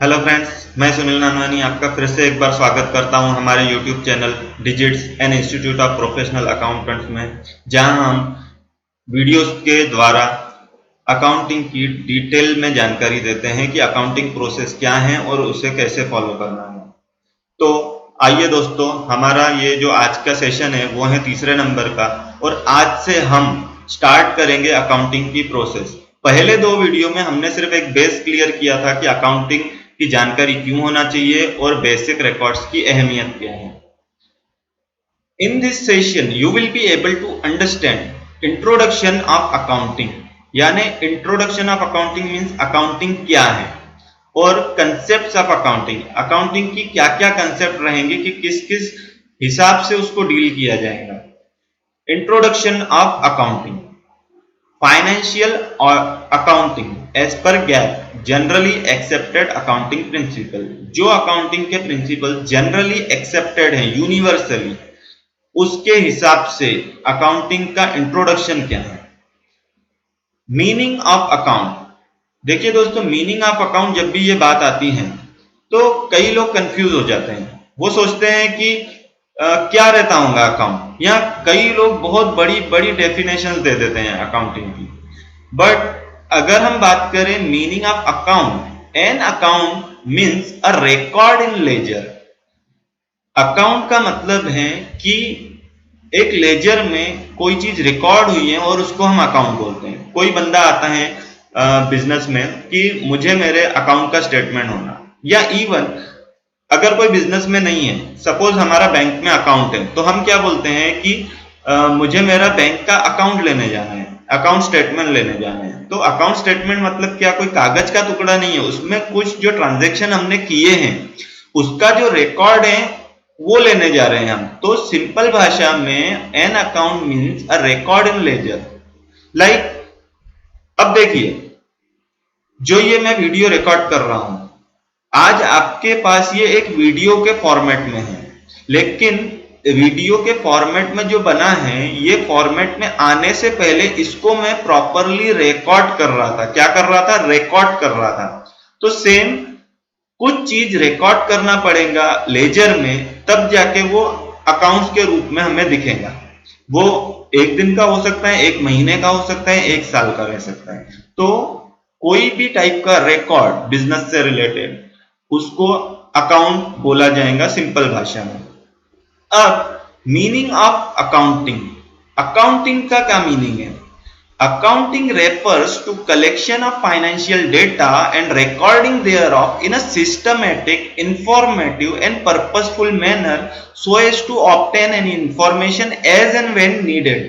Hello friends, मैं सुनील नानवानी आपका फिर से एक बार स्वागत करता हूं हमारे YouTube channel digits and institute of professional accountants में, जहां हम वीडियोस के द्वारा अकाउंटिंग की डिटेल में जानकारी देते हैं कि अकाउंटिंग प्रोसेस क्या है और उसे कैसे फॉलो करना है। तो आइए दोस्तों, हमारा ये जो आज का सेशन है वो है तीसरे नंबर का, और आज से हम स्टार्ट करेंगे अकाउंटिंग की प्रोसेस। पहले दो वीडियो में हमने सिर्फ एक बेस क्लियर किया था कि अकाउंटिंग की जानकारी क्यों होना चाहिए और बेसिक रिकॉर्ड्स की अहमियत क्या है। In this session you will be able to understand introduction of accounting, यानी introduction of accounting means accounting क्या है, और कंसेप्ट्स ऑफ अकाउंटिंग, अकाउंटिंग की क्या क्या कंसेप्ट रहेंगे कि किस किस हिसाब से उसको डील किया जाएगा। Introduction of accounting. Financial accounting as per GAAP generally accepted accounting principle. जो अकाउंटिंग के प्रिंसिपल जनरली एक्सेप्टेड है यूनिवर्सली, उसके हिसाब से अकाउंटिंग का इंट्रोडक्शन क्या है। Meaning of account. देखिए दोस्तों, मीनिंग ऑफ अकाउंट जब भी ये बात आती है तो कई लोग कंफ्यूज हो जाते हैं। वो सोचते हैं कि क्या रहता होगा अकाउंट, या कई लोग बहुत बड़ी बड़ी डेफिनेशन दे देते हैं अकाउंटिंग की। बट अगर हम बात करें meaning of account, an account means a record in ledger. Account का मतलब है कि एक लेजर में कोई चीज रिकॉर्ड हुई है और उसको हम अकाउंट बोलते हैं। कोई बंदा आता है बिजनेस में कि मुझे मेरे अकाउंट का स्टेटमेंट होना, या इवन अगर कोई बिजनेस में नहीं है, सपोज हमारा बैंक में अकाउंट है, तो हम क्या बोलते हैं कि मुझे मेरा बैंक का अकाउंट लेने जाना है, अकाउंट स्टेटमेंट लेने जाना है। तो अकाउंट स्टेटमेंट मतलब क्या, कोई कागज का टुकड़ा नहीं है, उसमें कुछ जो ट्रांजेक्शन हमने किए हैं उसका जो रिकॉर्ड है वो लेने जा रहे हैं हम। तो सिंपल भाषा में an account means a record in ledger. Like अब देखिए, जो ये मैं वीडियो रिकॉर्ड कर रहा हूं, आज आपके पास ये एक वीडियो के फॉर्मेट में है, लेकिन वीडियो के फॉर्मेट में जो बना है, ये फॉर्मेट में आने से पहले इसको मैं प्रॉपरली रिकॉर्ड कर रहा था। क्या कर रहा था? रिकॉर्ड कर रहा था। तो सेम कुछ चीज रिकॉर्ड करना पड़ेगा लेजर में, तब जाके वो अकाउंट्स के रूप में हमें दिखेगा। वो एक दिन का हो सकता है, एक महीने का हो सकता है, एक साल का रह सकता है। तो कोई भी टाइप का रिकॉर्ड बिजनेस से रिलेटेड, उसको अकाउंट बोला जाएगा सिंपल भाषा में। अब मीनिंग ऑफ अकाउंटिंग। अकाउंटिंग का क्या मीनिंग है? Accounting refers to collection of financial data and recording thereof in a systematic, informative and purposeful manner so as to obtain any information as and when needed.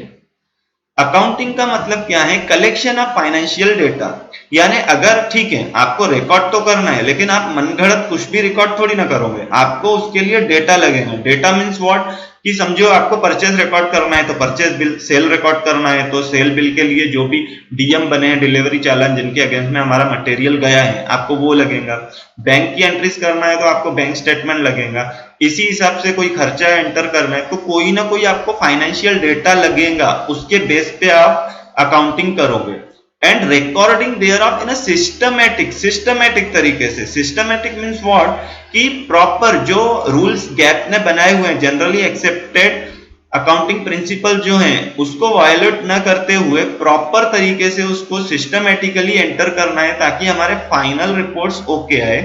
Accounting का मतलब क्या है? Collection of financial data. यानी अगर ठीक है, आपको record तो करना है, लेकिन आप मनगढ़ंत कुछ भी रिकॉर्ड थोड़ी ना करोगे, आपको उसके लिए डेटा लगेगा। डेटा मीन्स व्हाट, कि समझो आपको परचेज रिकॉर्ड करना है तो परचेज बिल, सेल रिकॉर्ड करना है तो सेल बिल के लिए जो भी डीएम बने हैं, डिलीवरी चालान जिनके अगेंस्ट में हमारा मटेरियल गया है, आपको वो लगेगा। बैंक की एंट्रीज करना है तो आपको बैंक स्टेटमेंट लगेगा। इसी हिसाब से कोई खर्चा एंटर करना है तो कोई ना कोई आपको फाइनेंशियल डेटा लगेगा, उसके बेस पे आप अकाउंटिंग करोगे। And recording thereof in a systematic तरीके से। सिस्टमैटिक मीन्स व्हाट, कि प्रॉपर जो रूल्स गैप ने बनाए हुए हैं, जनरली एक्सेप्टेड अकाउंटिंग प्रिंसिपल जो हैं, उसको वायलेट न करते हुए प्रॉपर तरीके से उसको सिस्टमैटिकली एंटर करना है, ताकि हमारे फाइनल रिपोर्ट्स ओके आए।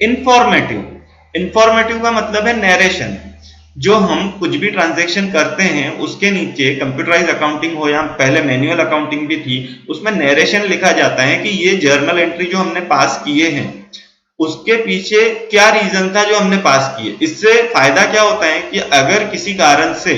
इंफॉर्मेटिव। इंफॉर्मेटिव का मतलब है नरेशन। जो हम कुछ भी ट्रांजैक्शन करते हैं उसके नीचे, कंप्यूटराइज अकाउंटिंग हो या पहले मैनुअल अकाउंटिंग भी थी, उसमें नरेशन लिखा जाता है कि ये जर्नल एंट्री जो हमने पास किए हैं उसके पीछे क्या रीजन था जो हमने पास किए। इससे फायदा क्या होता है कि अगर किसी कारण से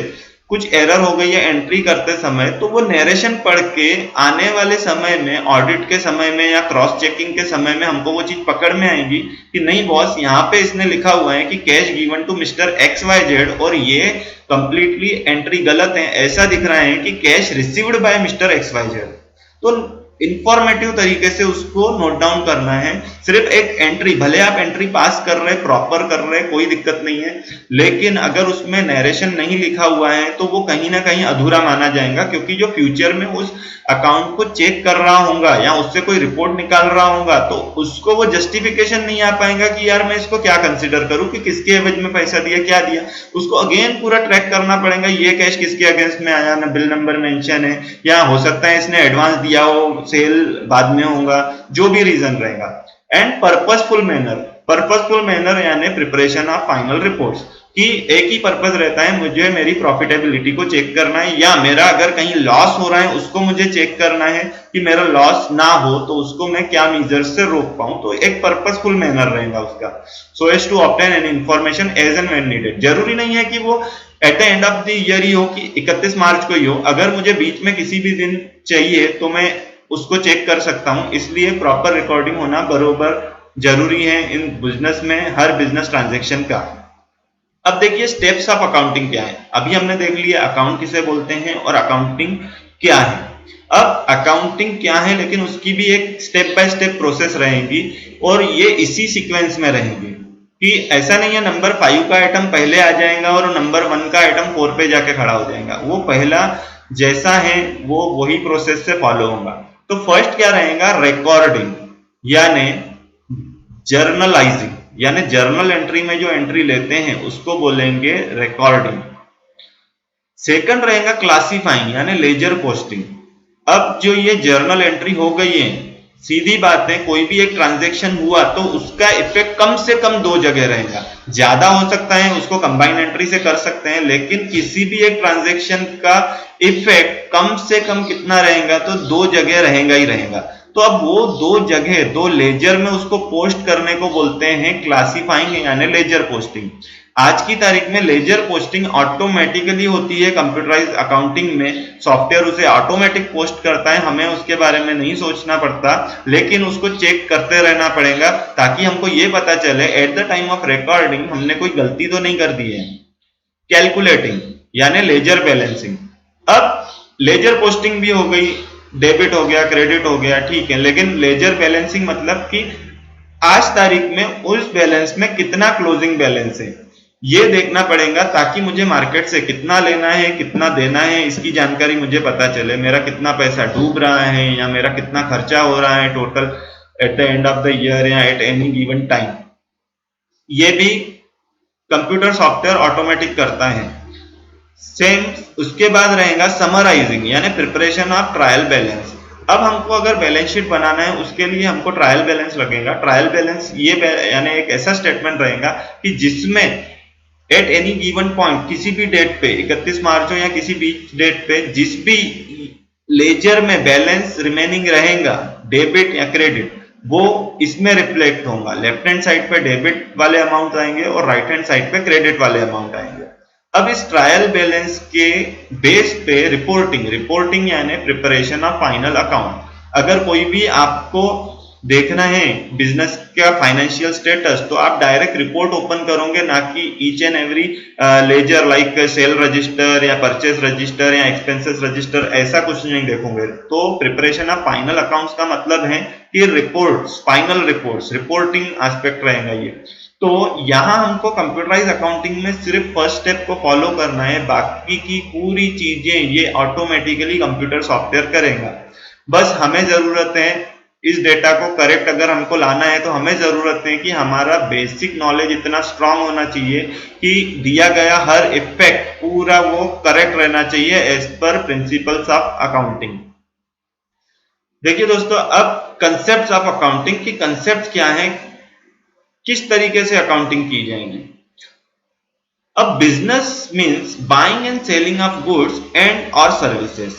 कुछ एरर हो गई है एंट्री करते समय, तो वो नरेशन पढ़ के आने वाले समय में, ऑडिट के समय में या क्रॉस चेकिंग के समय में हमको वो चीज पकड़ में आएगी कि नहीं बॉस, यहाँ पे इसने लिखा हुआ है कि cash given to mister XYZ और ये कंप्लीटली एंट्री गलत है। ऐसा दिख रहा है कि cash received by mister XYZ। तो इंफॉर्मेटिव तरीके से उसको नोट डाउन करना है। सिर्फ एक एंट्री, भले आप एंट्री पास कर रहे, प्रॉपर कर रहे, कोई दिक्कत नहीं है, लेकिन अगर उसमें नरेशन नहीं लिखा हुआ है तो वो कहीं ना कहीं अधूरा माना जाएगा, क्योंकि जो फ्यूचर में उस अकाउंट को चेक कर रहा होगा या उससे कोई रिपोर्ट निकाल रहा होगा तो उसको वो जस्टिफिकेशन नहीं आ पाएगा कि यार मैं इसको क्या कंसिडर करूं कि किसके एवज में पैसा दिया, क्या दिया। उसको अगेन पूरा ट्रैक करना पड़ेगा, ये कैश किसके अगेंस्ट में आया, ना बिल नंबर मेंशन है, या हो सकता है इसने एडवांस दिया हो, सेल बाद में होगा, जो भी रीजन रहेगा। एंड पर्पसफुल मैनर यानी प्रिपरेशन ऑफ फाइनल रिपोर्ट्स, कि एक ही पर्पस रहता है, मुझे मेरी प्रॉफिटेबिलिटी को चेक करना है, या मेरा अगर कहीं लॉस हो रहा है उसको मुझे चेक करना है कि मेरा लॉस ना हो तो उसको मैं क्या मेजर्स से रोक पाऊं। तो एक पर्पसफुल मैनर रहेगा उसका, so as to obtain an information as and when needed. जरूरी नहीं है कि वो at the end of the year ही हो, कि 31 मार्च को ही हो, अगर मुझे बीच में किसी भी दिन चाहिए तो मैं उसको चेक कर सकता हूं। इसलिए प्रॉपर रिकॉर्डिंग होना बरोबर जरूरी है इन बिजनेस में, हर बिजनेस ट्रांजेक्शन का। अब देखिए स्टेप्स ऑफ अकाउंटिंग क्या है। अभी हमने देख लिया अकाउंट किसे बोलते हैं और अकाउंटिंग क्या है। अब अकाउंटिंग क्या है, लेकिन उसकी भी एक स्टेप बाय स्टेप प्रोसेस रहेगी और ये इसी सीक्वेंस में रहेगी, कि ऐसा नहीं है नंबर 5 का आइटम पहले आ जाएगा और नंबर 1 का आइटम 4 पे जाके खड़ा हो जाएगा। वो पहला जैसा है वो वही प्रोसेस से फॉलो होगा। तो फर्स्ट क्या रहेगा, रिकॉर्डिंग यानी जर्नलाइजिंग, यानी जर्नल एंट्री में जो एंट्री लेते हैं उसको बोलेंगे रिकॉर्डिंग। सेकंड रहेगा क्लासिफाइंग यानी लेजर पोस्टिंग। अब जो ये जर्नल एंट्री हो गई है, सीधी बात है, कोई भी एक ट्रांजैक्शन हुआ तो उसका इफेक्ट कम से कम 2 जगह रहेगा। ज्यादा हो सकता है, उसको कंबाइन एंट्री से कर सकते हैं, लेकिन किसी भी एक ट्रांजैक्शन का इफेक्ट कम से कम कितना रहेगा, तो 2 जगह रहेगा ही रहेगा। तो अब वो 2 जगह 2 लेजर में उसको पोस्ट करने को बोलते हैं क्लासिफाइंग यानी लेजर पोस्टिंग। आज की तारीख में लेजर पोस्टिंग ऑटोमेटिकली होती है कंप्यूटराइज अकाउंटिंग में, सॉफ्टवेयर उसे ऑटोमेटिक पोस्ट करता है, हमें उसके बारे में नहीं सोचना पड़ता, लेकिन उसको चेक करते रहना पड़ेगा ताकि हमको ये पता चले at the time of recording हमने कोई गलती तो नहीं कर दी है। कैलकुलेटिंग यानी लेजर बैलेंसिंग। अब लेजर पोस्टिंग भी हो गई, डेबिट हो गया, क्रेडिट हो गया, ठीक है, लेकिन लेजर बैलेंसिंग मतलब कि आज तारीख में उस बैलेंस में कितना क्लोजिंग बैलेंस है ये देखना पड़ेगा, ताकि मुझे मार्केट से कितना लेना है कितना देना है इसकी जानकारी मुझे पता चले, मेरा कितना पैसा डूब रहा है या मेरा कितना खर्चा हो रहा है total eight the end of the year या एट एनी गिवन टाइम। ये भी कंप्यूटर सॉफ्टवेयर ऑटोमेटिक करता है। सेम उसके बाद रहेगा समराइजिंग यानी प्रिपरेशन ऑफ ट्रायल बैलेंस। अब हमको अगर बैलेंस शीट बनाना है उसके लिए हमको ट्रायल बैलेंस लगेगा। ट्रायल बैलेंस ये यानी एक ऐसा स्टेटमेंट रहेगा कि जिसमें एट एनी गिवन पॉइंट किसी भी डेट पे 31 मार्च हो या किसी भी डेट पे जिस भी लेजर में बैलेंस रिमेनिंग रहेगा डेबिट या क्रेडिट वो इसमें रिफ्लेक्ट होगा। लेफ्ट हैंड साइड पे डेबिट वाले अमाउंट आएंगे और राइट हैंड साइड पे क्रेडिट वाले अमाउंट आएंगे। अब इस ट्रायल बैलेंस के बेस पे रिपोर्टिंग यानी प्रिपरेशन ऑफ फाइनल अकाउंट। अगर कोई भी आपको देखना है बिजनेस का फाइनेंशियल स्टेटस तो आप डायरेक्ट रिपोर्ट ओपन करोगे, ना कि each and every ledger like sale register या परचेस रजिस्टर या एक्सपेंसेस रजिस्टर, ऐसा कुछ नहीं देखोगे। तो प्रिपरेशन ऑफ फाइनल अकाउंट्स का मतलब है कि reports, final reports, reporting aspect रहेगा ये। तो यहां हमको कंप्यूटराइज अकाउंटिंग में सिर्फ फर्स्ट स्टेप को फॉलो करना है, बाकी की पूरी चीजें ये ऑटोमेटिकली कंप्यूटर सॉफ्टवेयर करेगा। बस हमें जरूरत है इस डेटा को करेक्ट अगर हमको लाना है तो हमें जरूरत है कि हमारा बेसिक नॉलेज इतना स्ट्रांग होना चाहिए कि दिया गया हर इफेक्ट पूरा वो करेक्ट रहना चाहिए as per principles of accounting. देखिए दोस्तों, अब कंसेप्ट्स ऑफ अकाउंटिंग की कंसेप्ट क्या है, किस तरीके से अकाउंटिंग की जाएगी। अब business means buying and selling of goods and और सर्विसेज।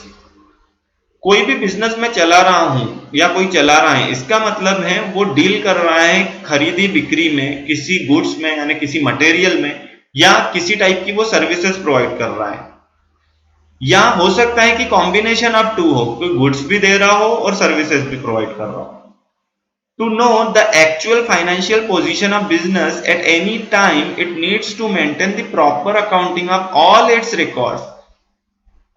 कोई भी बिजनेस में चला रहा हूं या कोई चला रहा है, इसका मतलब है वो डील कर रहा है खरीदी बिक्री में, किसी गुड्स में यानी किसी मटेरियल में, या किसी टाइप की वो सर्विसेज प्रोवाइड कर रहा है। या हो सकता है कि कॉम्बिनेशन ऑफ टू हो, कोई गुड्स भी दे रहा हो और सर्विसेज भी प्रोवाइड कर रहा हो। To know the actual financial position of business at any time, it needs to maintain the proper accounting of all its records.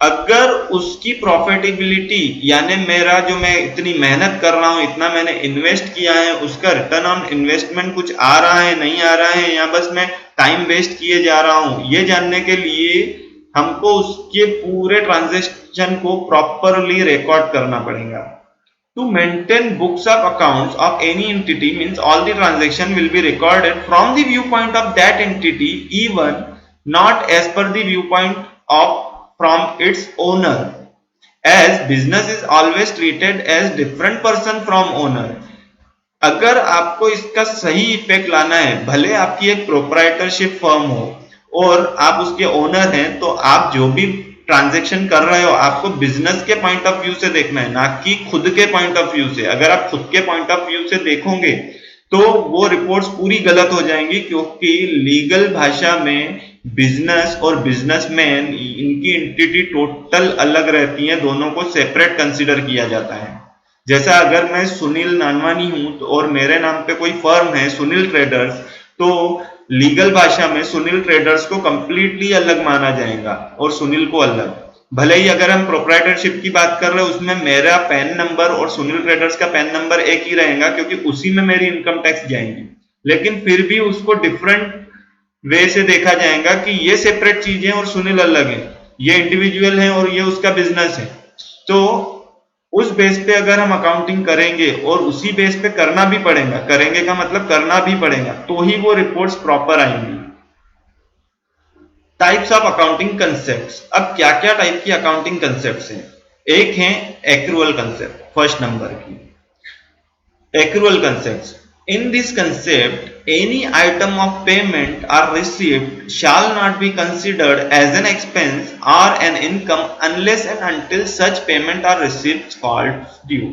अगर उसकी प्रॉफिटेबिलिटी यानी मेरा जो मैं इतनी मेहनत कर रहा हूं, इतना मैंने इन्वेस्ट किया है, उसका रिटर्न ऑन इन्वेस्टमेंट कुछ आ रहा है नहीं आ रहा है, या बस मैं टाइम वेस्ट किए जा रहा हूं, ये जानने के लिए हमको उसके पूरे ट्रांजेक्शन को प्रॉपरली रिकॉर्ड करना पड़ेगा। To maintain books of accounts of any entity means all the transaction will be recorded from the viewpoint of that entity, even not as per the viewpoint of from its owner, as business is always treated as different person from owner। अगर आपको इसका सही effect लाना है, भले आपकी एक proprietorship firm हो और आप उसके ओनर हैं, तो आप जो भी ट्रांजैक्शन कर रहे हो आपको बिजनेस के पॉइंट ऑफ व्यू से देखना है, ना कि खुद के पॉइंट ऑफ व्यू से। अगर आप खुद के पॉइंट ऑफ व्यू से देखोगे तो वो रिपोर्ट्स पूरी गलत हो जाएंगी, क्योंकि लीगल भाषा में बिजनेस और बिजनेसमैन इनकी एंटिटी टोटल अलग रहती है, दोनों को सेपरेट कंसीडर किया जाता है। जैसा अगर मैं सुनील नानवानी हूं तो और मेरे नाम पे कोई फर्म है सुनील ट्रेडर्स, तो लीगल भाषा में सुनील ट्रेडर्स को कंप्लीटली अलग माना जाएगा और सुनील को अलग। भले ही अगर हम प्रोप्राइटरशिप की बात कर रहे हैं उसमें मेरा पैन नंबर और सुनील ट्रेडर्स का पैन नंबर एक ही रहेगा, क्योंकि उसी में मेरी इनकम टैक्स जाएंगी, लेकिन फिर भी उसको डिफरेंट वे से देखा जाएगा कि ये सेपरेट चीजें और सुनील अलग है, ये इंडिविजुअल है और ये उसका बिजनेस है। तो उस बेस पे अगर हम अकाउंटिंग करेंगे, और उसी बेस पे करना भी पड़ेगा, करेंगे का मतलब करना भी पड़ेगा, तो ही वो रिपोर्ट्स प्रॉपर आएंगी। Types of accounting concepts. अब क्या क्या टाइप की अकाउंटिंग कंसेप्ट्स हैं? एक है एक्रूअल कंसेप्ट, फर्स्ट नंबर की accrual concepts. In this concept, any item of payment or receipt shall not be considered as an expense or an income unless and until such payment or receipt falls due।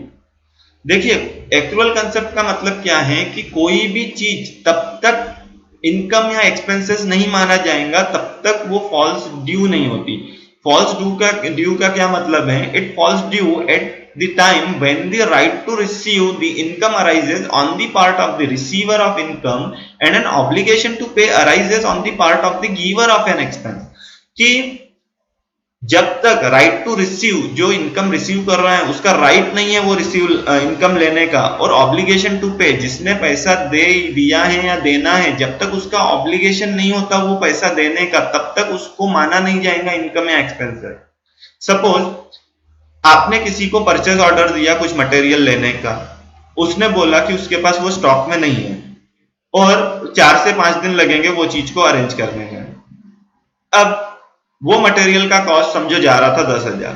देखिए, accrual concept का मतलब क्या है कि कोई भी चीज तब तक इनकम या एक्सपेंसेस नहीं माना जाएगा तब तक वो फॉल्स ड्यू नहीं होती। फॉल्स ड्यू का क्या मतलब है? It falls due eight the time when the right to receive the income arises on the part of the receiver of income and an obligation to pay arises on the part of the giver of an expense। कि जब तक right to receive, जो income receive कर रहा है उसका right नहीं है वो रिसीव इनकम लेने का, और ऑब्लिगेशन टू पे, जिसने पैसा दे दिया है या देना है, जब तक उसका ऑब्लिगेशन नहीं होता वो पैसा देने का, तब तक उसको माना नहीं जाएगा इनकम या एक्सपेंस। सपोज आपने किसी को परचेज ऑर्डर दिया कुछ मटेरियल लेने का, उसने बोला कि उसके पास वो स्टॉक में नहीं है और 4 से 5 दिन लगेंगे वो चीज को अरेंज करने में। अब वो मटेरियल का कॉस्ट समझो जा रहा था 10,000,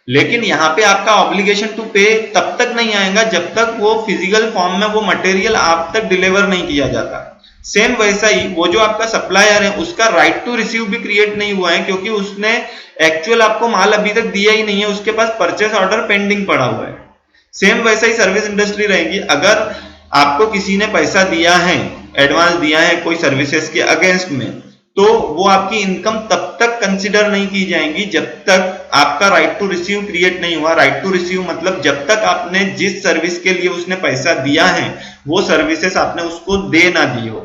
लेकिन यहाँ पे आपका ऑब्लिगेशन टू पे तब तक नहीं आएगा जब तक वो फिजिकल फॉर्म में वो मटेरियल आप तक डिलीवर नहीं किया जाता। सेम वैसा ही वो जो आपका सप्लायर है उसका राइट टू रिसीव भी क्रिएट नहीं हुआ है, क्योंकि उसने एक्चुअल आपको माल अभी तक दिया ही नहीं है, उसके पास परचेस ऑर्डर पेंडिंग पड़ा हुआ है। सेम वैसा ही सर्विस इंडस्ट्री रहेगी। अगर आपको किसी ने पैसा दिया है, एडवांस दिया है कोई सर्विसेज के अगेंस्ट में, तो वो आपकी इनकम तब तक कंसिडर नहीं की जाएंगी जब तक आपका राइट टू रिसीव क्रिएट नहीं हुआ। राइट टू रिसीव मतलब जब तक आपने जिस सर्विस के लिए उसने पैसा दिया है वो सर्विसेज आपने उसको दे ना दी हो।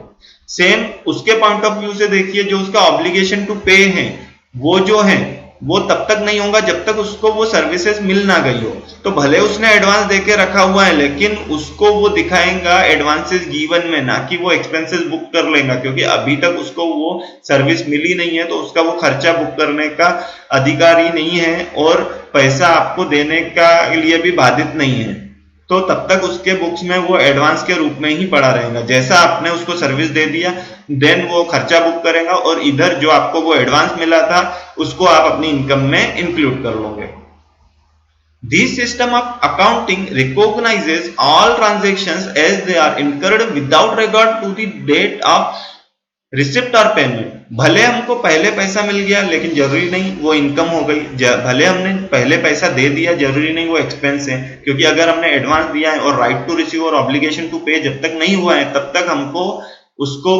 सेम उसके पॉइंट ऑफ व्यू से देखिए, जो उसका ऑब्लिगेशन टू पे है वो जो है वो तब तक नहीं होगा जब तक उसको वो सर्विसेज मिल ना गई हो। तो भले उसने एडवांस देके रखा हुआ है, लेकिन उसको वो दिखाएगा एडवांसेस गिवन में, ना कि वो एक्सपेंसेस बुक कर लेगा, क्योंकि अभी तक उसको वो सर्विस मिली नहीं है, तो उसका वो खर्चा बुक करने का अधिकार ही नहीं है और पैसा आपको देने का लिए भी बाधित नहीं है। तो तब तक उसके बुक्स में वो एडवांस के रूप में ही पड़ा रहेगा। जैसा आपने उसको सर्विस दे दिया देन वो खर्चा बुक करेगा, और इधर जो आपको वो एडवांस मिला था उसको आप अपनी इनकम में इंक्लूड कर लोगे। This system of accounting recognizes all transactions as they are incurred without regard to the date of receipt और पेमेंट। भले हमको पहले पैसा मिल गया लेकिन जरूरी नहीं वो इनकम हो गई, भले हमने पहले पैसा दे दिया जरूरी नहीं वो एक्सपेंस है, क्योंकि अगर हमने एडवांस दिया है और राइट टू रिसीव और ऑब्लिगेशन टू पे जब तक नहीं हुआ है तब तक हमको उसको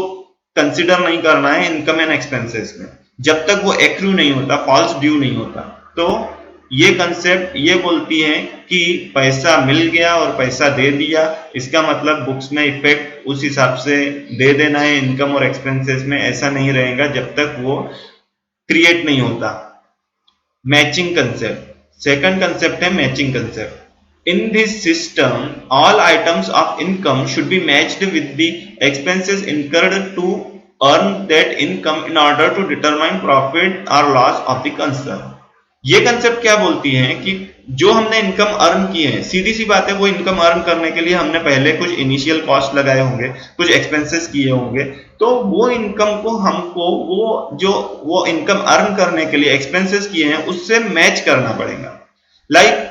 कंसिडर नहीं करना है इनकम एंड एक्सपेंसेस में, जब तक वो एक्रू नहीं होता, फॉल्स ड्यू नहीं होता। तो ये कंसेप्ट ये बोलती है कि पैसा मिल गया और पैसा दे दिया, इसका मतलब बुक्स में इफेक्ट उस हिसाब से दे देना है इनकम और एक्सपेंसेस में, ऐसा नहीं रहेगा जब तक वो क्रिएट नहीं होता। Matching concept. सेकंड कंसेप्ट है matching concept. In this system all items of income should be matched with the expenses incurred to earn that income in order to determine profit और लॉस ऑफ द कंसर्न। ये concept क्या बोलती है कि जो हमने income earn की है, सीधी सी बात है, वो इनकम अर्न करने के लिए हमने पहले कुछ इनिशियल कॉस्ट लगाए होंगे, कुछ एक्सपेंसेस किए होंगे, तो वो इनकम को हमको वो इनकम अर्न करने के लिए एक्सपेंसेस किए हैं उससे मैच करना पड़ेगा। लाइक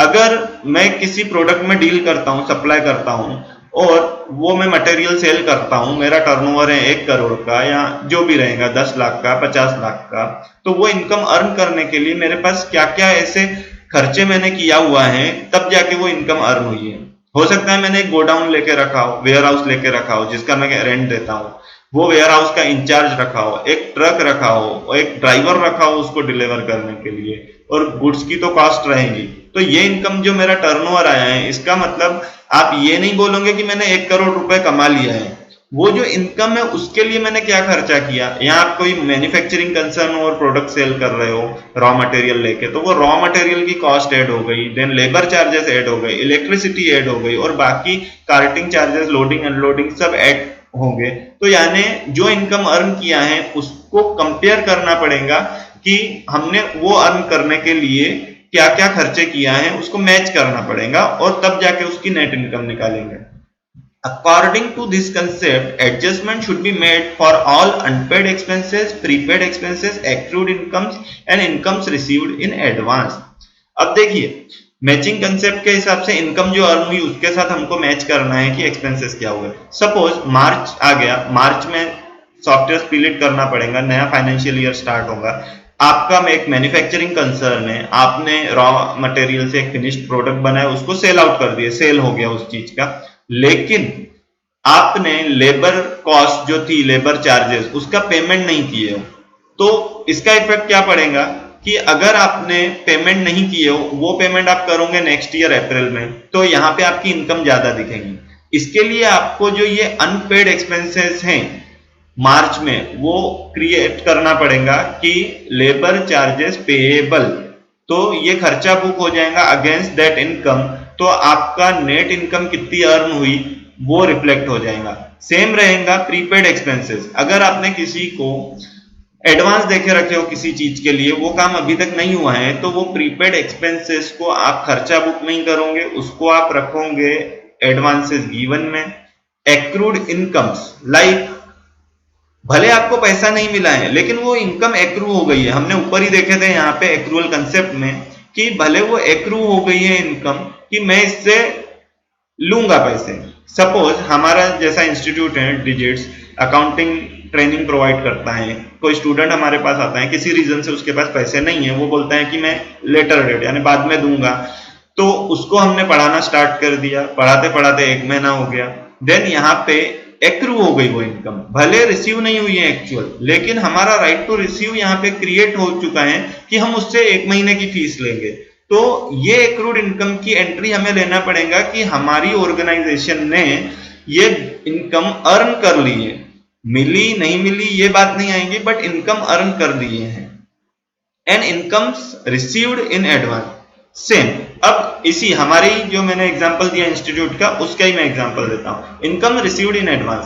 अगर मैं किसी प्रोडक्ट में डील करता हूं, सप्लाई करता हूं और वो मैं मटेरियल सेल करता हूं, मेरा टर्नओवर है 1 करोड़ का या जो भी रहेगा 10 लाख का 50 लाख का, तो वो इनकम अर्न करने के लिए मेरे पास क्या क्या ऐसे खर्चे मैंने किया हुआ है तब जाके वो इनकम अर्न हुई है। हो सकता है मैंने एक गोडाउन लेके रखा हो, वेयर हाउस लेके रखा हो जिसका मैं रेंट देता हूँ, वो वेयर हाउस का इंचार्ज रखा हो, एक ट्रक रखा हो, एक ड्राइवर रखा हो उसको डिलीवर करने के लिए, और गुड्स की तो कॉस्ट रहेगी। तो ये इनकम जो मेरा टर्नओवर आया है, इसका मतलब आप ये नहीं बोलोगे कि मैंने 1 करोड़ रुपए कमा लिया है। वो जो इनकम है उसके लिए मैंने क्या खर्चा किया। यहाँ आप कोई मैन्युफैक्चरिंग कंसर्न और प्रोडक्ट सेल कर रहे हो रॉ मटेरियल लेके, तो वो रॉ मटेरियल की कॉस्ट ऐड हो गई, देन लेबर चार्जेस ऐड हो गए, इलेक्ट्रिसिटी ऐड हो गई, और बाकी कार्टिंग चार्जेस, लोडिंग अनलोडिंग सब ऐड होंगे। तो यानी जो इनकम अर्न किया है उसको कंपेयर करना पड़ेगा कि हमने वो अर्न करने के लिए क्या क्या खर्चे किया है, उसको मैच करना पड़ेगा और तब जाके उसकी नेट इनकम निकालेंगे। According to this concept, adjustment should be made for all unpaid expenses, prepaid expenses, accrued incomes and incomes received in advance. अब देखिए मैचिंग कंसेप्ट के हिसाब से इनकम जो अर्न हुई उसके साथ हमको मैच करना है कि एक्सपेंसेस क्या हुए। सपोज मार्च आ गया, मार्च में सॉफ्टवेयर स्पिलिट करना पड़ेगा, नया फाइनेंशियल ईयर स्टार्ट होगा, आपका एक मैन्युफैक्चरिंग कंसर्न है, आपने रॉ मटेरियल से एक फिनिश्ड प्रोडक्ट बनाया, उसको सेल आउट कर दिया, सेल हो गया उस चीज का, लेकिन आपने लेबर कॉस्ट जो थी, लेबर चार्जेस, उसका पेमेंट नहीं किए हो, तो इसका इफेक्ट क्या पड़ेगा कि अगर आपने पेमेंट नहीं किए हो, वो पेमेंट आप करोगे नेक्स्ट ईयर अप्रैल में, तो यहाँ पे आपकी इनकम ज्यादा दिखेगी। इसके लिए आपको जो ये अनपेड एक्सपेंसेस हैं मार्च में, वो क्रिएट करना पड़ेगा कि लेबर चार्जेस पेएबल, तो ये खर्चा बुक हो जाएगा अगेंस्ट दैट इनकम, तो आपका नेट इनकम कितनी अर्न हुई वो रिफ्लेक्ट हो जाएगा। सेम रहेगा प्रीपेड एक्सपेंसेस। अगर आपने किसी को एडवांस देके रखे हो किसी चीज के लिए, वो काम अभी तक नहीं हुआ है, तो वो प्रीपेड एक्सपेंसेस को आप खर्चा बुक नहीं करोगे, उसको आप रखोगे एडवांसेस गिवन में। एक्रूड इनकम्स, लाइक भले आपको पैसा नहीं मिला है लेकिन वो इनकम एक्रू हो गई है। हमने ऊपर ही देखे थे यहाँ पे एक्रूअल कंसेप्ट में कि भले वो एक्रू हो गई है इनकम, कि मैं इससे लूंगा पैसे। सपोज हमारा जैसा इंस्टीट्यूट है डिजिट्स, अकाउंटिंग ट्रेनिंग प्रोवाइड करता है, कोई स्टूडेंट हमारे पास आता है, किसी रीजन से उसके पास पैसे नहीं है, वो बोलता है कि मैं लेटर डेट यानी बाद में दूंगा, तो उसको हमने पढ़ाना स्टार्ट कर दिया, पढ़ाते पढ़ाते 1 महीना हो गया, देन यहाँ पे एक्रू हो गई वो इनकम, भले रिसीव नहीं हुई है एक्चुअल, लेकिन हमारा राइट टू रिसीव यहाँ पे क्रिएट हो चुका है कि हम उससे 1 महीने की फीस लेंगे। तो ये एक्रूड इनकम की एंट्री हमें लेना पड़ेगा कि हमारी ऑर्गेनाइजेशन ने ये इनकम अर्न कर ली है, मिली नहीं मिली ये बात नहीं आएगी, बट इनकम अर्न कर दिए हैं। And incomes received in advance, same. अब इसी हमारी जो मैंने एग्जांपल दिया इंस्टीट्यूट का, उसका ही मैं एग्जांपल देता हूं, इनकम रिसीव्ड इन एडवांस।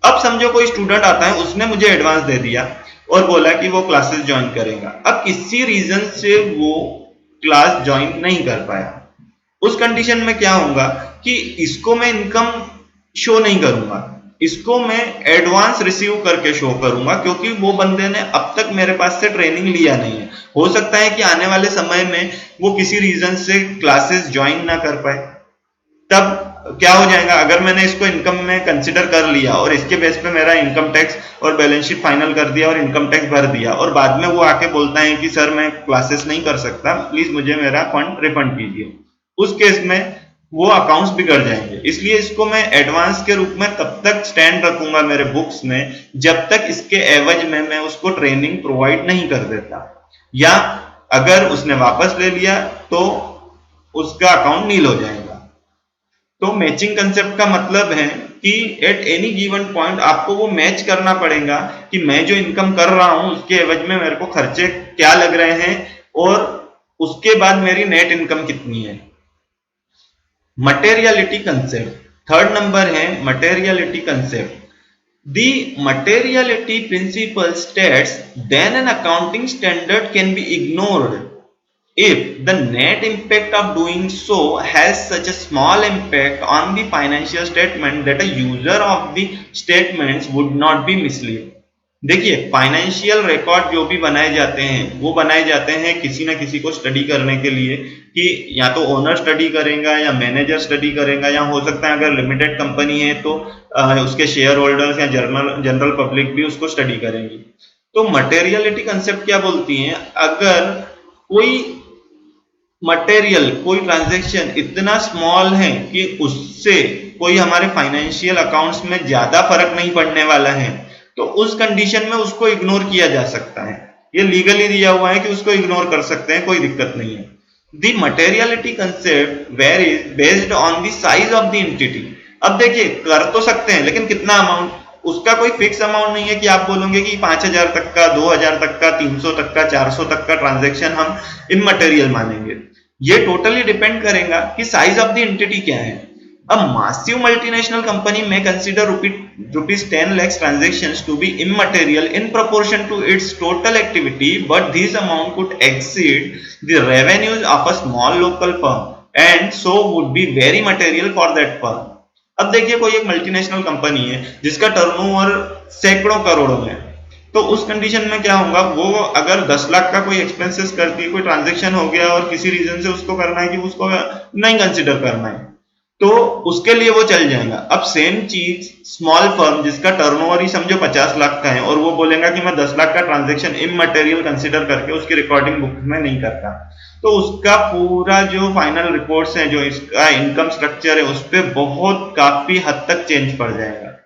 अब समझो कोई स्टूडेंट आता है, उसने मुझे एडवांस दे दिया और बोला कि वो क्लासेस ज्वाइन करेगा। अब किसी रीजन से वो क्लास ज्वाइन नहीं कर पाया, उस कंडीशन में क्या होगा कि इसको मैं इनकम शो नहीं करूंगा, इसको मैं एडवांस रिसीव करके शो करूंगा, क्योंकि वो बंदे ने अब तक मेरे पास से ट्रेनिंग लिया नहीं है। हो सकता है कि आने वाले समय में वो किसी रीजन से क्लासेस ज्वाइन ना कर पाए, तब क्या हो जाएगा, अगर मैंने इसको इनकम में कंसिडर कर लिया और इसके बेस पे मेरा इनकम टैक्स और बैलेंस शीट फाइनल कर दिया और इनकम टैक्स भर दिया, और बाद में वो आके बोलता है कि सर मैं क्लासेस नहीं कर सकता, प्लीज मुझे मेरा फंड रिफंड कीजिए, उस केस में वो अकाउंट्स बिगड़ जाएंगे। इसलिए इसको मैं एडवांस के रूप में तब तक स्टैंड रखूंगा मेरे बुक्स में जब तक इसके एवज में मैं उसको ट्रेनिंग प्रोवाइड नहीं कर देता, या अगर उसने वापस ले लिया तो उसका अकाउंट नील हो जाएगा। तो मैचिंग कंसेप्ट का मतलब है कि एट एनी गिवन पॉइंट आपको वो मैच करना पड़ेगा कि मैं जो इनकम कर रहा हूं उसके एवज में मेरे को खर्चे क्या लग रहे हैं और उसके बाद मेरी नेट इनकम कितनी है। मटेरियलिटी कंसेप्ट, थर्ड नंबर है materiality concept. The materiality principle states then an accounting standard can be ignored if the net impact of doing so has such a small impact on the financial statement that a user of the statements would not be misled। देखिए, financial record जो भी बनाए जाते हैं वो बनाए जाते हैं किसी ना किसी को स्टडी करने के लिए, कि या तो ओनर स्टडी करेगा या मैनेजर स्टडी करेगा, या हो सकता है अगर लिमिटेड कंपनी है तो उसके शेयर होल्डर्स या जनरल पब्लिक भी उसको स्टडी करेंगी। तो मटेरियलिटी कंसेप्ट क्या बोलती है, अगर कोई मटेरियल, कोई ट्रांजैक्शन इतना स्मॉल है कि उससे कोई हमारे फाइनेंशियल अकाउंट्स में ज्यादा फर्क नहीं पड़ने वाला है, तो उस कंडीशन में उसको इग्नोर किया जा सकता है। ये लीगली दिया हुआ है कि उसको इग्नोर कर सकते हैं, कोई दिक्कत नहीं है। The materiality concept varies based on the size of the entity. अब देखिए, कर तो सकते हैं लेकिन कितना अमाउंट, उसका कोई फिक्स अमाउंट नहीं है कि आप बोलोगे कि 5000 तक का, 2000 तक का, 300 तक का, 400 तक का ट्रांजैक्शन हम इममटेरियल मानेंगे। ये टोटली डिपेंड करेगा कि साइज ऑफ द एंटिटी क्या है। A massive multinational company may consider rupees 10 lakhs transactions to be immaterial in proportion to its total activity, but this amount could exceed the revenues of a small local firm and so would be very material for that firm। अब देखिए, कोई एक multinational company है जिसका turnover सैकड़ों करोड़ों में, तो उस कंडीशन में क्या होगा, वो अगर 10 लाख का कोई एक्सपेंसेस करती है, कोई ट्रांजैक्शन हो गया और किसी रीजन से उसको करना है कि उसको नहीं कंसिडर करना है, तो उसके लिए वो चल जाएगा। अब सेम चीज स्मॉल फर्म जिसका टर्नओवर ही समझो 50 लाख का है और वो बोलेगा कि मैं 10 लाख का ट्रांजैक्शन इममटेरियल कंसीडर करके उसकी रिकॉर्डिंग बुक में नहीं करता, तो उसका पूरा जो फाइनल रिपोर्ट्स हैं, जो इसका इनकम स्ट्रक्चर है, उस पर बहुत काफी हद तक चेंज पड़ जाएगा।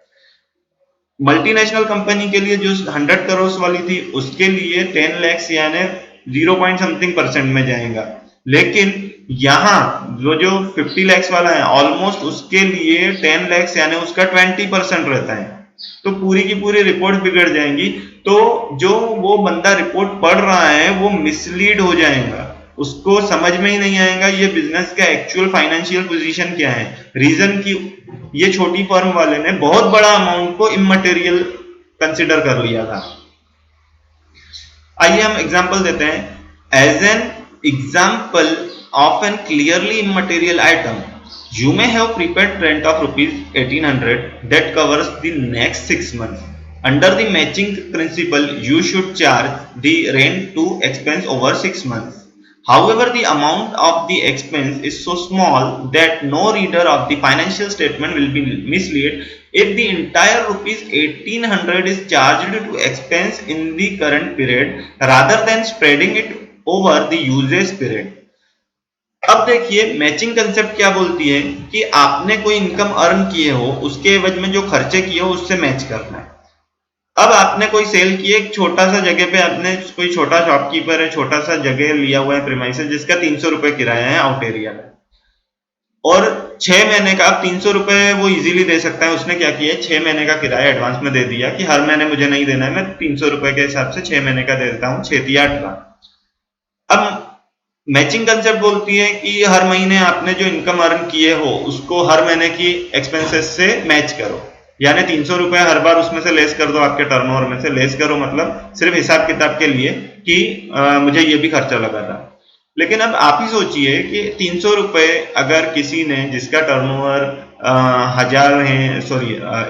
मल्टीनेशनल कंपनी के लिए जो 100 करोड़ वाली थी उसके लिए 10 लाख यानी 0 समथिंग परसेंट में जाएगा, लेकिन यहां जो 50 लाख वाला है ऑलमोस्ट उसके लिए 10 लाख यानी उसका 20% रहता है, तो पूरी की पूरी रिपोर्ट बिगड़ जाएंगी। तो जो वो बंदा रिपोर्ट पढ़ रहा है वो मिसलीड हो जाएगा, उसको समझ में ही नहीं आएगा ये बिजनेस का एक्चुअल फाइनेंशियल पोजीशन क्या है। रीजन कि ये छोटी फर्म वाले ने बहुत बड़ा अमाउंट को इममटेरियल कंसिडर कर लिया था। आइए हम एग्जांपल देते हैं। As an example of an clearly immaterial item, you may have prepaid rent of rupees 1800 that covers the next 6 months. Under the matching principle, you should charge the rent to expense over 6 months. However, the amount of the expense is so small that no reader of the financial statement will be misled if the entire rupees 1800 is charged to expense in the current period rather than spreading it over the usage period। अब देखिए, matching concept क्या बोलती है कि आपने कोई income earn किए हो, उसके एवज में जो खर्चे किए हो उससे मैच करना है। अब आपने कोई सेल की, एक छोटा सा जगह पे आपने, कोई छोटा शॉपकीपर है, छोटा सा जगह लिया हुआ है प्रीमाइसेस, जिसका 300 रुपए किराया है आउट एरिया में, और 6 महीने का, अब 300 रुपए वो इजीली दे सकता है। उसने क्या किया, 6 महीने का किराया एडवांस में दे दिया कि हर महीने मुझे नहीं देना है, मैं 300 रुपए के हिसाब से 6 महीने का दे देता हूँ, 6 × 8 लाख। अब मैचिंग कंसेप्ट बोलती है कि हर महीने आपने जो इनकम अर्न किए हो उसको हर महीने की एक्सपेंसेस से मैच करो, यानी 300 रुपए हर बार उसमें से लेस कर दो, आपके टर्नओवर में से लेस करो, मतलब सिर्फ हिसाब किताब के लिए कि मुझे ये भी खर्चा लगा था। लेकिन अब आप ही सोचिए कि 300 रुपए अगर किसी ने, जिसका टर्नओवर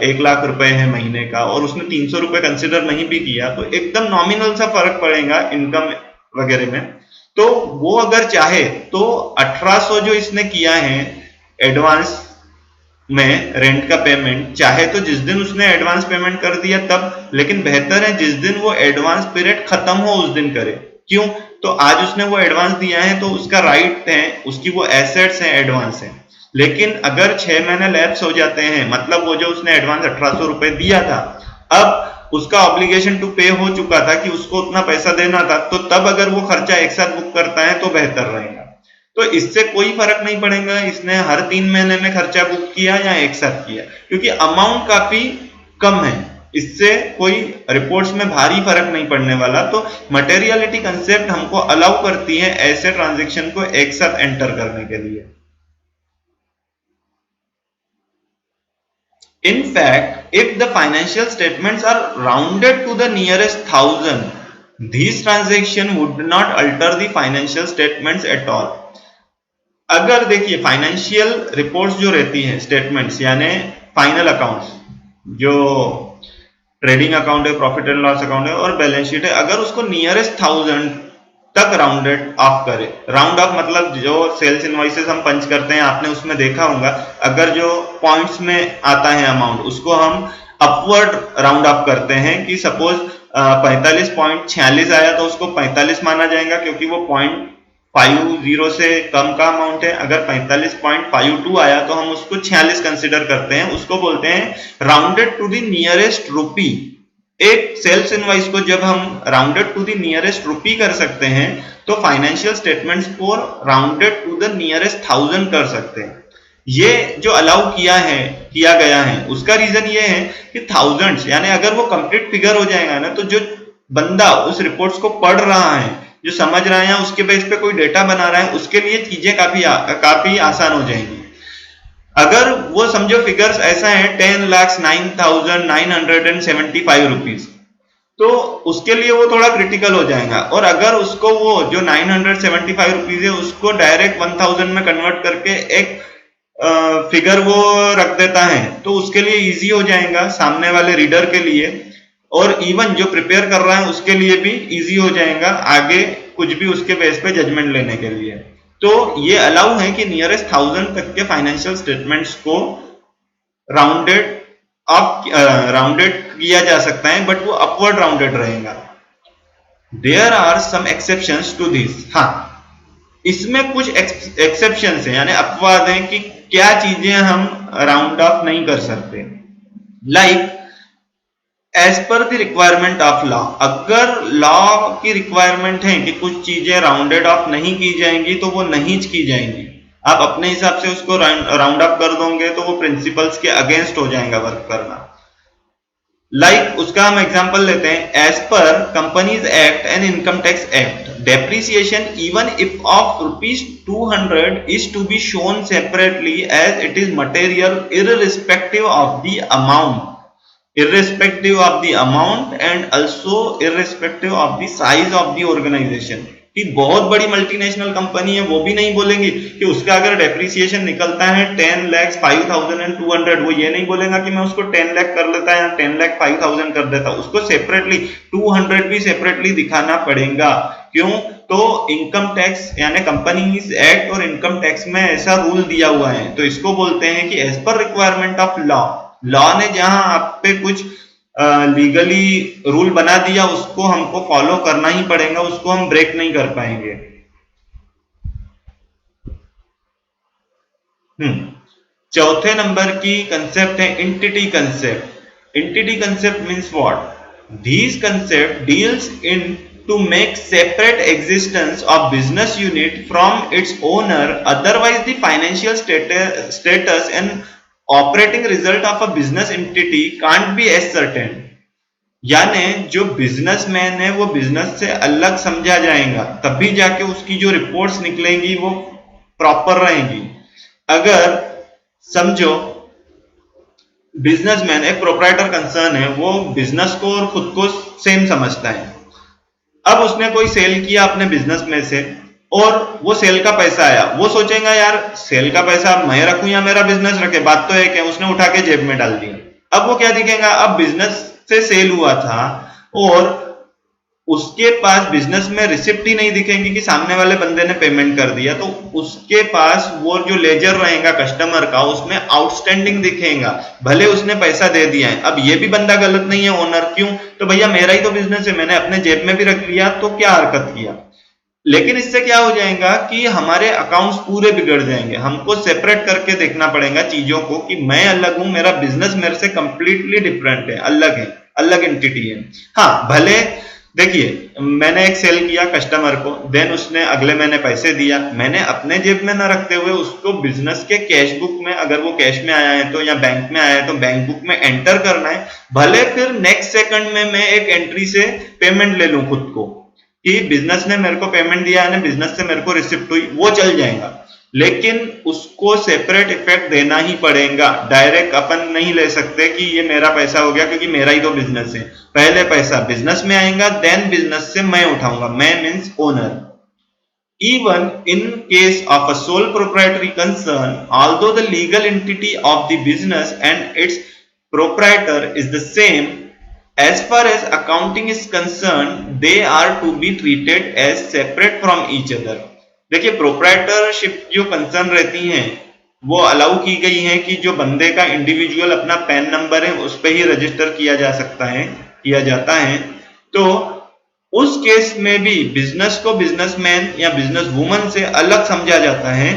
1 लाख रुपए है महीने का, और उसने 300 रुपए कंसिडर नहीं भी किया, तो एकदम नॉमिनल सा फर्क पड़ेगा इनकम वगैरह में। तो वो अगर चाहे तो 1800 जो इसने किया है एडवांस में रेंट का पेमेंट, चाहे तो जिस दिन उसने एडवांस पेमेंट कर दिया तब, लेकिन बेहतर है जिस दिन वो एडवांस पीरियड खत्म हो उस दिन करे। क्यों? तो आज उसने वो एडवांस दिया है तो उसका राइट है, उसकी वो एसेट्स हैं, एडवांस है। लेकिन अगर 6 महीने लैप्स हो जाते हैं, मतलब वो जो उसने एडवांस 1800 रुपए दिया था, अब उसका ऑब्लिगेशन टू पे हो चुका था कि उसको उतना पैसा देना था, तो तब अगर वो खर्चा एक साथ बुक करता है तो बेहतर रहेगा। तो इससे कोई फर्क नहीं पड़ेगा इसने हर 3 महीने में खर्चा बुक किया या एक साथ किया, क्योंकि अमाउंट काफी कम है। इससे कोई रिपोर्ट्स में भारी फर्क नहीं पड़ने वाला। तो मटेरियलिटी कंसेप्ट हमको अलाउ करती है ऐसे ट्रांजैक्शन को एक साथ एंटर करने के लिए। In fact, if the financial statements are rounded to the nearest thousand, these transactions would not alter the financial statements at all. अगर देखिए फाइनेंशियल रिपोर्ट्स जो रहती हैं, स्टेटमेंट्स यानी फाइनल अकाउंट्स, जो ट्रेडिंग अकाउंट है, प्रॉफिट एंड लॉस अकाउंट है और बैलेंस शीट है, अगर उसको नियरेस्ट 1000 तक राउंडेड ऑफ करे, राउंड ऑफ मतलब जो सेल्स इनवॉइसेस हम पंच करते हैं आपने उसमें देखा होगा, अगर जो पॉइंट्स में आता है अमाउंट उसको हम अपवर्ड राउंड ऑफ करते हैं कि सपोज 45.46 आया तो उसको 45 माना जाएगा क्योंकि वो 0.50 से कम का अमाउंट है। अगर 45.52 आया तो हम उसको 46 कंसिडर करते हैं, उसको बोलते हैं राउंडेड टू द नियरेस्ट रुपी। एक सेल्स इनवॉइस को जब हम राउंडेड टू द नियरेस्ट रुपी कर सकते हैं तो फाइनेंशियल स्टेटमेंट्स को राउंडेड टू द नियरेस्ट 1000 कर सकते हैं। ये जो अलाउ किया गया है उसका रीजन ये है कि थाउजेंड्स यानी अगर वो कंप्लीट फिगर हो जाएगा ना तो जो बंदा उस रिपोर्ट्स को पढ़ रहा है, जो समझ रहा है, उसके बेस पे कोई डेटा बना रहा है, उसके लिए चीजें काफी आसान हो जाएंगी। अगर वो समझो फिगर्स ऐसा है 10,09,975 रुपीज, तो उसके लिए वो थोड़ा क्रिटिकल हो जाएगा। और अगर उसको वो जो 975 रुपीज है उसको डायरेक्ट 1000 में कन्वर्ट करके एक फिगर वो रख देता है तो उसके लिए इजी हो जाएगा, सामने वाले रीडर के लिए, और इवन जो प्रिपेयर कर रहा है उसके लिए भी इजी हो जाएगा आगे कुछ भी उसके बेस पे जजमेंट लेने के लिए। तो ये अलाउ है कि नियरेस्ट 1000 तक के फाइनेंशियल स्टेटमेंट्स को राउंडेड किया जा सकता है, बट वो अपवर्ड राउंडेड रहेगा। There are some exceptions to this. हाँ, इसमें कुछ एक्सेप्शंस है यानी अपवाद हैं कि क्या चीजें हम राउंड ऑफ नहीं कर सकते। Like as per the requirement of law, अगर लॉ की रिक्वायरमेंट है कि कुछ चीजें राउंडेड ऑफ नहीं की जाएंगी तो वो नहीं की जाएंगी। आप अपने हिसाब से उसको राउंड ऑफ कर दोगे तो वो प्रिंसिपल्स के अगेंस्ट हो जाएगा वर्क करना। लाइक उसका हम एग्जांपल लेते हैं, as per companies act and income tax act, depreciation even if of ₹200 is to be shown separately as it is material irrespective of the amount and also irrespective of the size of the organization। कि बहुत बड़ी multinational company है वो भी नहीं बोलेंगी कि उसका अगर डेप्रिसिएशन निकलता है 10 लाख 5,200, वो ये नहीं बोलेगा कि मैं उसको 10 लाख कर लेता है या 10 लाख 5,000 कर देता, उसको सेपरेटली 200 भी सेपरेटली दिखाना पड़ेगा। क्यों? तो इनकम टैक्स यानी कंपनीज एक्ट और इनकम टैक्स में ऐसा रूल दिया हुआ है, तो इसको बोलते हैं कि as per requirement of law ने जहां आप पे कुछ लीगली रूल बना दिया उसको हमको फॉलो करना ही पड़ेगा, उसको हम ब्रेक नहीं कर पाएंगे। चौथे नंबर की कंसेप्ट है entity concept. Entity concept means what? These concept deals in to make separate existence of business unit from its owner, otherwise the financial status and operating result of a business entity can't be ascertained। यानी जो businessman है वो business से अलग समझा जाएगा तभी जाके उसकी जो रिपोर्ट्स निकलेंगी वो प्रॉपर रहेंगी। अगर समझो बिजनेसमैन एक प्रोप्राइटर कंसर्न है, वो बिजनेस को और खुद को सेम समझता है। अब उसने कोई सेल किया अपने बिजनेस में से और वो सेल का पैसा आया, वो सोचेगा यार सेल का पैसा मैं रखूं या मेरा बिजनेस रखे, बात तो एक है। उसने उठा के जेब में डाल दिया। अब वो क्या दिखेगा? अब बिजनेस से सेल हुआ था और उसके पास बिजनेस में रिसिप्ट ही नहीं दिखेंगी कि सामने वाले बंदे ने पेमेंट कर दिया, तो उसके पास वो जो लेजर रहेगा कस्टमर का उसमें आउटस्टैंडिंग दिखेगा, भले उसने पैसा दे दिया है। अब ये भी बंदा गलत नहीं है, ओनर। क्यों? तो भैया मेरा ही तो बिजनेस है, मैंने अपने जेब में भी रख लिया तो क्या हरकत किया। लेकिन इससे क्या हो जाएगा कि हमारे अकाउंट्स पूरे बिगड़ जाएंगे। हमको सेपरेट करके देखना पड़ेगा चीजों को कि मैं अलग हूं, मेरा बिजनेस मेरे से कंप्लीटली डिफरेंट है, अलग है, अलग एंटिटी है। हाँ, भले देखिए, मैंने एक सेल किया कस्टमर को, देन उसने अगले महीने पैसे दिया, मैंने अपने जेब में न रखते हुए उसको बिजनेस के कैश बुक में, अगर वो कैश में आया है तो या बैंक में आया है तो बैंक बुक में एंटर करना है। भले फिर नेक्स्ट सेकंड में मैं एक एंट्री से पेमेंट ले लूं खुद को कि बिजनेस ने मेरे को पेमेंट दिया है, बिजनेस से मेरे को रिसिप्ट हुई, वो चल जाएगा, लेकिन उसको सेपरेट इफेक्ट देना ही पड़ेगा। डायरेक्ट अपन नहीं ले सकते कि ये मेरा पैसा हो गया, क्योंकि मेरा ही तो बिजनेस है। पहले पैसा बिजनेस में आएगा, देन बिजनेस से मैं उठाऊंगा, मैं means owner. Even in case of a sole proprietary concern, although the legal entity of the business and its proprietor is the same, as far as accounting is concerned, they are to be treated as separate from each other. देखिए, proprietorship जो concern रहती हैं वो allow की गई है कि जो बंदे का इंडिविजुअल अपना पैन नंबर है उस पर ही रजिस्टर किया जा सकता है, किया जाता है। तो उस केस में भी बिजनेस को बिजनेसमैन या बिजनेस वुमन से अलग समझा जाता है।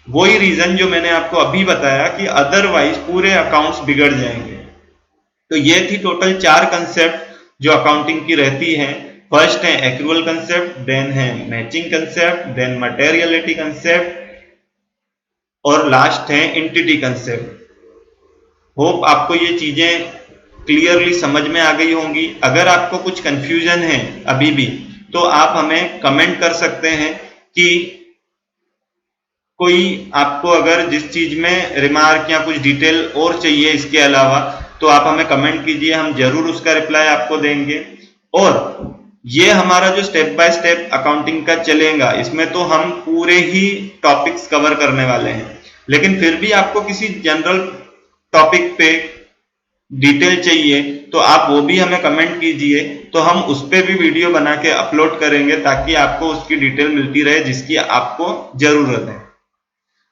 वही रीजन जो मैंने आपको अभी बताया कि अदरवाइज पूरे अकाउंट्स बिगड़ जाएंगे। तो ये थी टोटल 4 कंसेप्ट जो अकाउंटिंग की रहती है। फर्स्ट है एक्रूअल कंसेप्ट, देन है matching concept, then materiality concept और लास्ट है एंटिटी कंसेप्ट। होप आपको ये चीजें क्लियरली समझ में आ गई होंगी। अगर आपको कुछ कंफ्यूजन है अभी भी तो आप हमें कमेंट कर सकते हैं कि कोई आपको अगर जिस चीज में रिमार्क या कुछ डिटेल और चाहिए इसके अलावा तो आप हमें कमेंट कीजिए, हम जरूर उसका रिप्लाई आपको देंगे। और ये हमारा जो स्टेप बाय स्टेप अकाउंटिंग का चलेगा, इसमें तो हम पूरे ही टॉपिक्स कवर करने वाले हैं, लेकिन फिर भी आपको किसी जनरल टॉपिक पे डिटेल चाहिए तो आप वो भी हमें कमेंट कीजिए, तो हम उस पे भी वीडियो बना के अपलोड करेंगे ताकि आपको उसकी डिटेल मिलती रहे जिसकी आपको जरूरत है।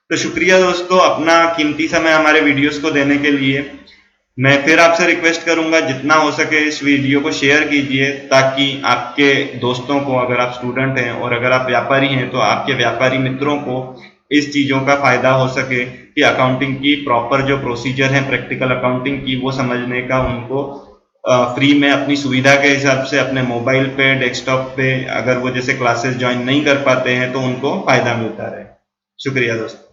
तो शुक्रिया दोस्तों, अपना कीमती समय हमारे वीडियोस को देने के लिए। मैं फिर आपसे रिक्वेस्ट करूंगा जितना हो सके इस वीडियो को शेयर कीजिए ताकि आपके दोस्तों को, अगर आप स्टूडेंट हैं और अगर आप व्यापारी हैं तो आपके व्यापारी मित्रों को इस चीज़ों का फायदा हो सके कि अकाउंटिंग की प्रॉपर जो प्रोसीजर है प्रैक्टिकल अकाउंटिंग की वो समझने का उनको फ्री में अपनी सुविधा के हिसाब से अपने मोबाइल पे, डेस्कटॉप पे, अगर वो जैसे क्लासेस ज्वाइन नहीं कर पाते हैं तो उनको फायदा मिलता रहे। शुक्रिया दोस्तों।